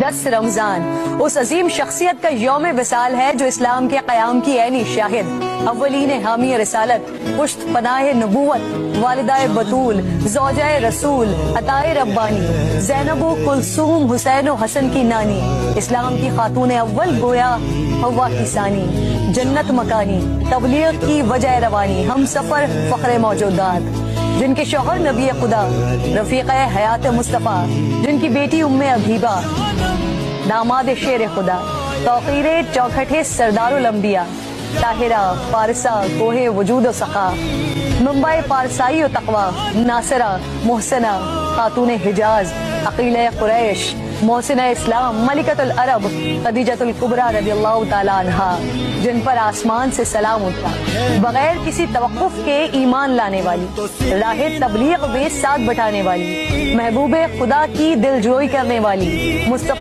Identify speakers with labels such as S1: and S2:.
S1: 10 رمضان اس عظیم شخصیت کا یوم وصال ہے جو اسلام کے قیام کی عینی شاہد، اولین حامی رسالت، پشت پناہ نبوت، والدہ بطول، زوجہ رسول، عطائے ربانی، زینب و کلثوم، حسین و حسن کی نانی، اسلام کی خاتون اول گویا حوا کی ثانی، جنت مکانی، تبلیغ کی وجہ روانی، ہم سفر فخر موجودات، جن کے شوہر نبی خدا، رفیق حیات مصطفیٰ، جن کی بیٹی ام حبیبہ، داماد شیر خدا، توقیر چوکھٹے سردار الانبیاء، طاہرہ پارسا کوہ وجود و سخا، منبع پارسائی و تقوی، ناصرہ محسنہ خاتون حجاز، عقیلہ قریش، محسنہ اسلام، ملکۃ العرب، خدیجۃ الکبریٰ رضی اللہ تعالیٰ عنہا، جن پر آسمان سے سلام اترا، بغیر کسی توقف کے ایمان لانے والی، راہ تبلیغ میں ساتھ بٹانے والی، محبوب خدا کی دل جوئی کرنے والی، مصطفیٰ